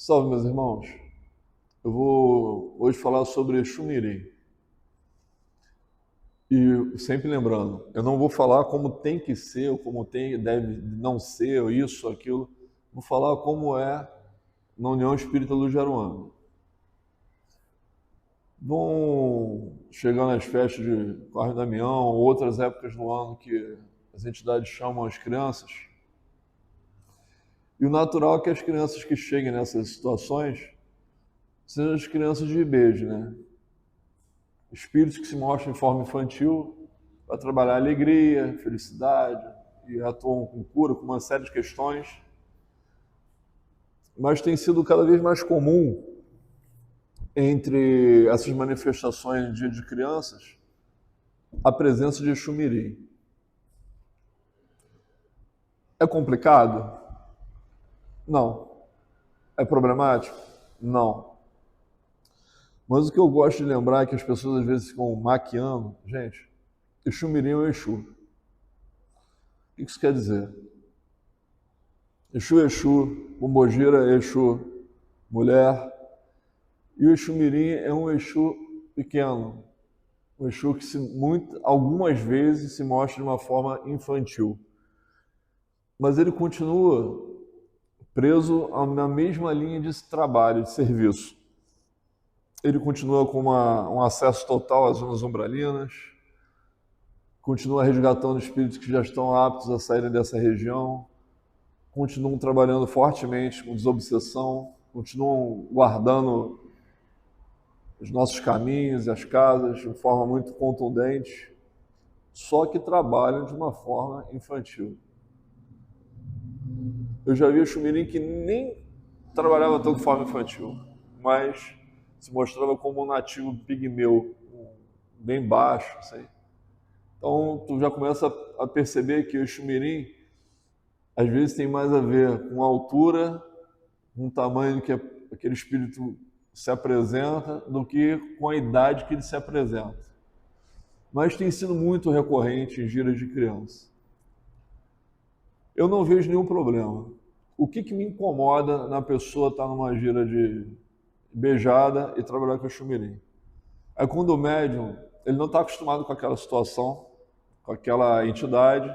Salve, meus irmãos. Eu vou hoje falar sobre Exu Mirim. E sempre lembrando, eu não vou falar como tem que ser, ou como deve não ser, ou isso, ou aquilo. Vou falar como é na União Espírita do Jaruana. Vão chegando as festas de Corre do Damião, outras épocas do ano que as entidades chamam as crianças. E o natural é que as crianças que cheguem nessas situações sejam as crianças de beijo, né? Espíritos que se mostram em forma infantil para trabalhar alegria, felicidade, e atuam com cura, com uma série de questões. Mas tem sido cada vez mais comum entre essas manifestações de dia de crianças a presença de Exu Mirim. É complicado? Não. É problemático? Não. Mas o que eu gosto de lembrar é que as pessoas às vezes ficam maquiando. Gente, Exu Mirim é o Exu. O que isso quer dizer? Exu é Exu, Pombogira é Exu mulher, e o Exu Mirim é um Exu pequeno, um Exu que algumas vezes se mostra de uma forma infantil. Mas ele continua preso na mesma linha de trabalho, de serviço. Ele continua com um acesso total às zonas umbralinas, continua resgatando espíritos que já estão aptos a saírem dessa região, continuam trabalhando fortemente com desobsessão, continuam guardando os nossos caminhos e as casas de forma muito contundente, só que trabalham de uma forma infantil. Eu já vi o Exu Mirim que nem trabalhava tanto de forma infantil, mas se mostrava como um nativo pigmeu, bem baixo, assim. Então tu já começa a perceber que o Exu Mirim às vezes tem mais a ver com a altura, com o tamanho que aquele espírito se apresenta, do que com a idade que ele se apresenta. Mas tem sido muito recorrente em giras de criança. Eu não vejo nenhum problema. O que me incomoda na pessoa estar numa gira de beijada e trabalhar com o Exu Mirim? É quando o médium ele não está acostumado com aquela situação, com aquela entidade,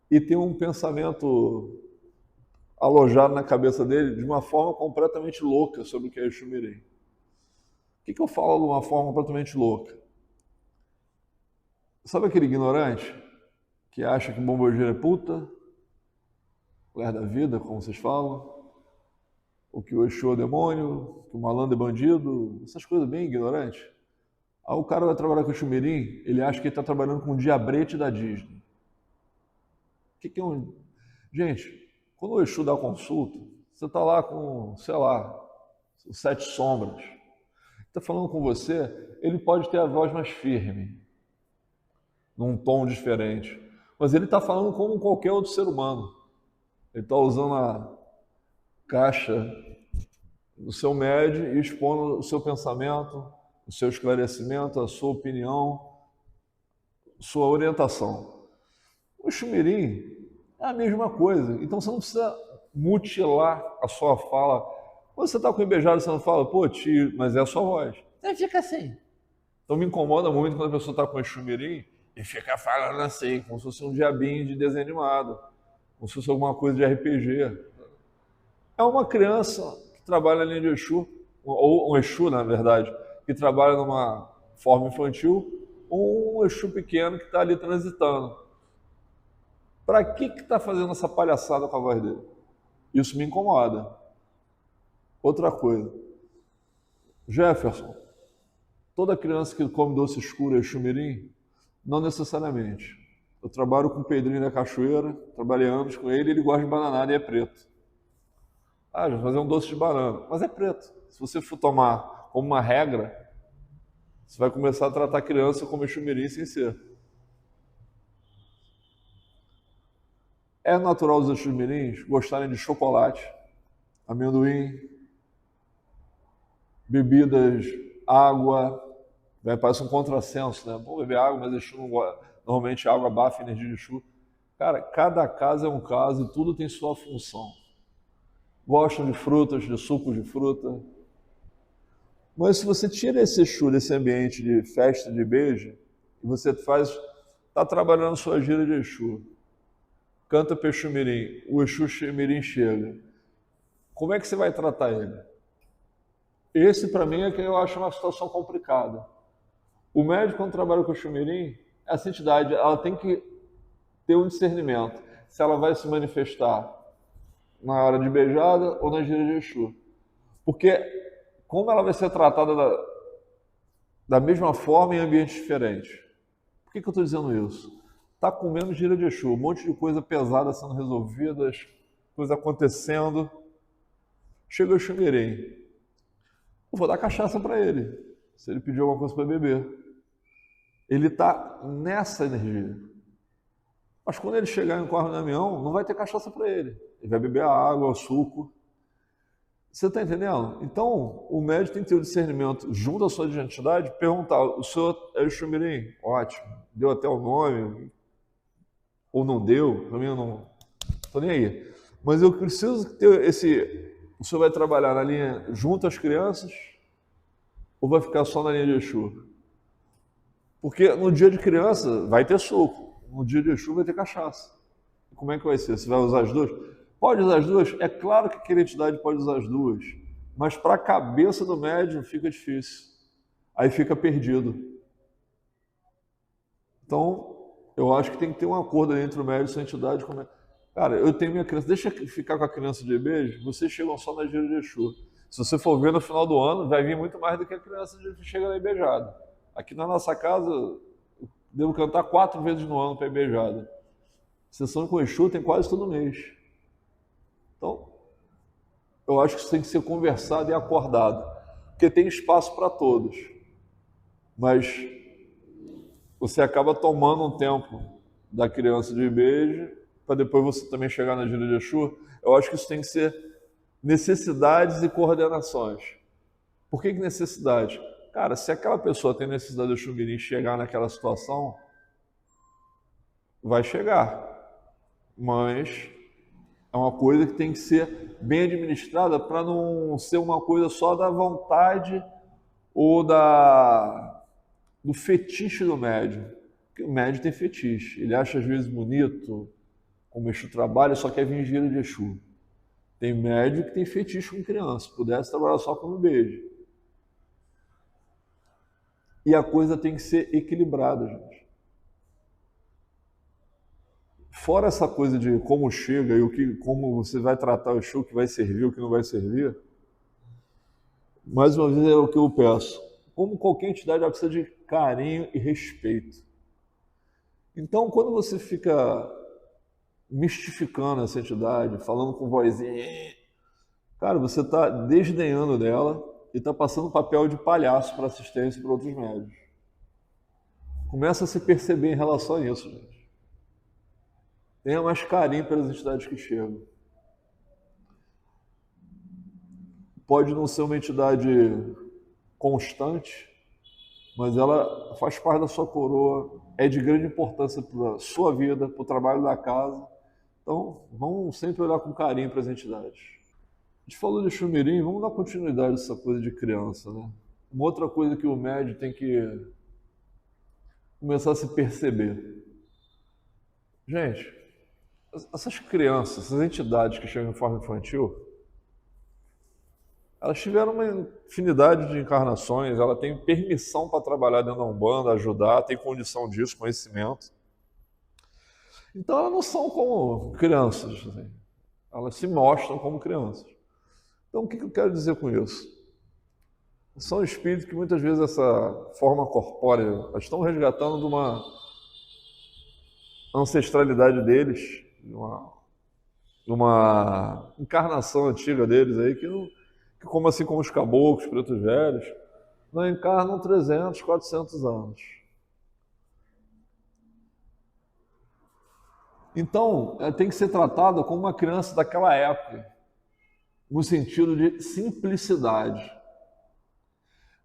e tem um pensamento alojado na cabeça dele de uma forma completamente louca sobre o que é Exu Mirim. O que eu falo de uma forma completamente louca? Sabe aquele ignorante que acha que Pombogira é puta, mulher da vida, como vocês falam, ou que o Exu é demônio, que o malandro é bandido, essas coisas bem ignorantes? Aí o cara vai trabalhar com o Exu Mirim, ele acha que ele está trabalhando com o diabrete da Disney. O que é um... Gente, quando o Exu dá consulta, você está lá com, sei lá, 7 sombras. Está falando com você, ele pode ter a voz mais firme, num tom diferente, mas ele está falando como qualquer outro ser humano. Ele está usando a caixa do seu MED e expondo o seu pensamento, o seu esclarecimento, a sua opinião, sua orientação. O Exu Mirim é a mesma coisa. Então você não precisa mutilar a sua fala. Quando você está com embejado, você não fala, pô, tio, mas é a sua voz. Então fica assim. Então me incomoda muito quando a pessoa está com Exu Mirim e fica falando assim, como se fosse um diabinho de desenho animado, como se fosse alguma coisa de RPG. É uma criança que trabalha na linha de Exu, ou um Exu, na verdade, que trabalha numa forma infantil, ou um Exu pequeno que está ali transitando. Para que está fazendo essa palhaçada com a voz dele? Isso me incomoda. Outra coisa. Jefferson, toda criança que come doce escuro é Exu Mirim? Não necessariamente. Eu trabalho com o Pedrinho da Cachoeira, trabalhei anos com ele, ele gosta de bananada e é preto. Ah, já vou fazer um doce de banana, mas é preto. Se você for tomar como uma regra, você vai começar a tratar a criança como Exu Mirim sem ser. É natural os Exus Mirins gostarem de chocolate, amendoim, bebidas, água. Parece um contrassenso, né? Vou beber água, mas Exu não gosta. Normalmente água abafa a energia de Exu. Cara, cada caso é um caso e tudo tem sua função. gostam de frutas, de sucos de fruta. Mas se você tira esse Exu desse ambiente de festa, de beijo, e você está trabalhando sua gira de Exu, canta Peixumirim, o Exu Mirim chega, como é que você vai tratar ele? Esse, para mim, é que eu acho uma situação complicada. O médico, quando trabalha com o Exu Mirim, essa entidade ela tem que ter um discernimento se ela vai se manifestar na hora de beijada ou na gira de Exu. Porque como ela vai ser tratada da mesma forma em ambientes diferentes? Por que eu estou dizendo isso? Está comendo gira de Exu, um monte de coisa pesada sendo resolvidas, coisa acontecendo. Chega o Exu Mirim. Eu vou dar cachaça para ele, se ele pedir alguma coisa para beber. Ele está nessa energia. Mas quando ele chegar em Corre no Damião, não vai ter cachaça para ele. Ele vai beber a água, o suco. Você está entendendo? Então, o médico tem que ter o discernimento junto à sua identidade, perguntar, o senhor é o Exu Mirim? Ótimo. Deu até o nome, ou não deu, para mim eu não estou nem aí. Mas eu preciso ter o senhor vai trabalhar na linha junto às crianças ou vai ficar só na linha de Exu? Porque no dia de criança vai ter suco, no dia de Exu vai ter cachaça. Como é que vai ser? Você vai usar as duas? Pode usar as duas? É claro que aquela entidade pode usar as duas, mas para a cabeça do médium fica difícil. Aí fica perdido. Então, eu acho que tem que ter um acordo entre o médium e a entidade. Cara, eu tenho minha criança, deixa eu ficar com a criança de beijo, vocês chegam só na gira de Exu. Se você for ver no final do ano, vai vir muito mais do que a criança que chega lá e beijada. Aqui na nossa casa, eu devo cantar 4 vezes no ano para ir beijada. Sessão com Exu tem quase todo mês. Então, eu acho que isso tem que ser conversado e acordado, porque tem espaço para todos. Mas você acaba tomando um tempo da criança de beijo para depois você também chegar na gira de Exu. Eu acho que isso tem que ser necessidades e coordenações. Por que necessidade? Cara, se aquela pessoa tem necessidade do Exu Mirim chegar naquela situação, vai chegar. Mas é uma coisa que tem que ser bem administrada para não ser uma coisa só da vontade ou do fetiche do médium. Porque o médium tem fetiche. Ele acha às vezes bonito como o Exu trabalha, só quer vir em gira de Exu. Tem médium que tem fetiche com criança. Se pudesse trabalhar só com um beijo. E a coisa tem que ser equilibrada, gente. Fora essa coisa de como chega e como você vai tratar o Exu, o que vai servir, o que não vai servir, mais uma vez é o que eu peço. Como qualquer entidade, ela precisa de carinho e respeito. Então, quando você fica mistificando essa entidade, falando com vozinha, cara, você está desdenhando dela e está passando papel de palhaço para assistência para outros médios. Começa a se perceber em relação a isso, gente. Tenha mais carinho pelas entidades que chegam. Pode não ser uma entidade constante, mas ela faz parte da sua coroa, é de grande importância para a sua vida, para o trabalho da casa. Então, vamos sempre olhar com carinho para as entidades. A gente falou de Exu Mirim, vamos dar continuidade a essa coisa de criança, né? Uma outra coisa que o médium tem que começar a se perceber. Gente, essas crianças, essas entidades que chegam em forma infantil, elas tiveram uma infinidade de encarnações, ela tem permissão para trabalhar dentro da Umbanda, ajudar, tem condição disso, conhecimento. Então elas não são como crianças, assim. Elas se mostram como crianças. Então o que eu quero dizer com isso? São espíritos que muitas vezes essa forma corpórea, elas estão resgatando de uma ancestralidade deles, de uma encarnação antiga deles aí, que como assim como os caboclos, pretos velhos, não encarnam 300, 400 anos. Então, tem que ser tratado como uma criança daquela época, no sentido de simplicidade.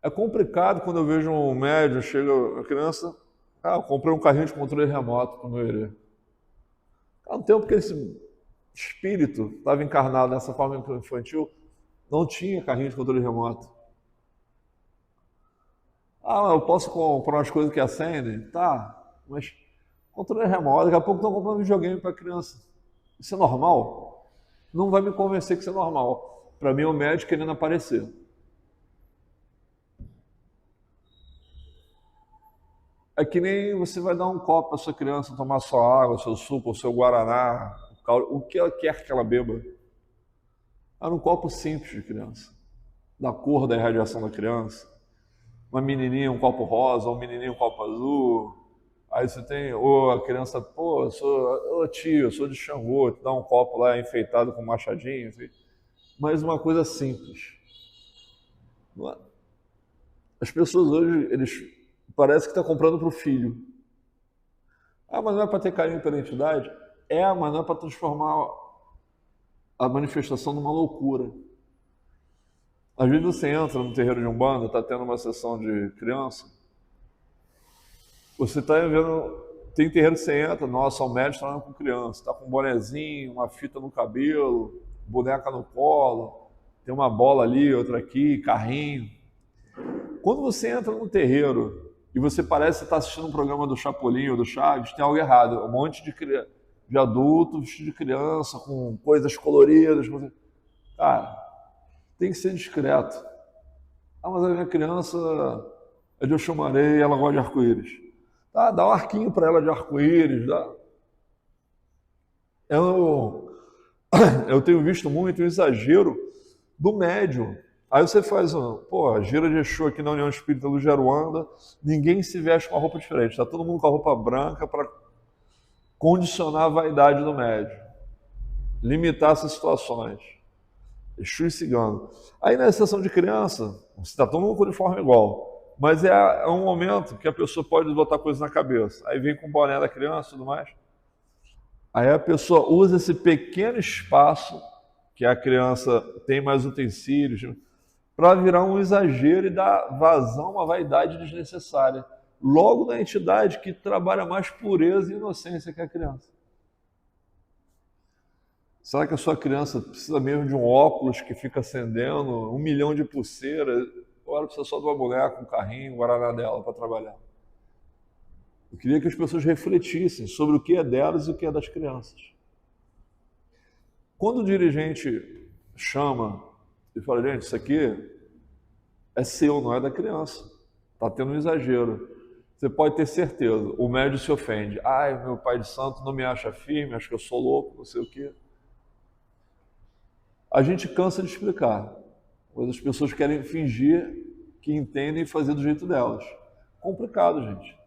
É complicado quando eu vejo um médium, chega a criança, eu comprei um carrinho de controle remoto para o meu herê. Não tem porque ele espírito estava encarnado dessa forma infantil, não tinha carrinho de controle remoto. Ah, eu posso comprar umas coisas que acendem? Tá, mas controle remoto, daqui a pouco estão comprando videogame para criança. Isso é normal? Não vai me convencer que isso é normal. Para mim, é o médico querendo aparecer. É que nem você vai dar um copo para sua criança tomar sua água, seu suco, seu guaraná, o que ela quer que ela beba. Era um copo simples de criança, da cor da irradiação da criança. Uma menininha, um copo rosa, um menininho, um copo azul. Aí você tem, ou a criança, pô, tio, eu sou de Xangô, te dá um copo lá enfeitado com machadinho. Assim. Mas uma coisa simples. As pessoas hoje, eles parece que estão comprando para o filho. Ah, mas não é para ter carinho pela entidade? É, mas não é para transformar a manifestação numa loucura. Às vezes você entra no terreiro de Umbanda, está tendo uma sessão de criança, você está vendo, tem terreiro que você entra, nossa, o médico está com criança, está com um bonezinho, uma fita no cabelo, boneca no colo, tem uma bola ali, outra aqui, carrinho. Quando você entra no terreiro e você parece estar assistindo um programa do Chapolin ou do Chaves, tem algo errado. Um monte de adulto vestido de criança, com coisas coloridas. Cara, tem que ser discreto. Ah, mas a minha criança é de Oxumaré e ela gosta de arco-íris. Tá, dá um arquinho para ela de arco-íris. Dá. Eu tenho visto muito o exagero do médium. Aí você faz, pô, gira de Exu aqui na União Espírita do Jaruanda, ninguém se veste com uma roupa diferente, está todo mundo com a roupa branca para condicionar a vaidade do médium, limitar essas situações. Exu e cigano. Aí na sessão de criança, você está todo mundo com o uniforme igual, mas é um momento que a pessoa pode botar coisa na cabeça. Aí vem com o boné da criança e tudo mais. Aí a pessoa usa esse pequeno espaço que a criança tem mais utensílios, para virar um exagero e dar vazão a uma vaidade desnecessária. Logo na entidade que trabalha mais pureza e inocência que a criança. Será que a sua criança precisa mesmo de um óculos que fica acendendo, 1 milhão de pulseiras? Ou ela precisa só de uma boneca, um carrinho, um guaraná dela para trabalhar? Eu queria que as pessoas refletissem sobre o que é delas e o que é das crianças. Quando o dirigente chama e fala, gente, isso aqui é seu, não é da criança. Está tendo um exagero. Você pode ter certeza, o médium se ofende. Ai, meu pai de santo não me acha firme, acha que eu sou louco, não sei o quê. A gente cansa de explicar, mas as pessoas querem fingir que entendem e fazer do jeito delas. Complicado, gente.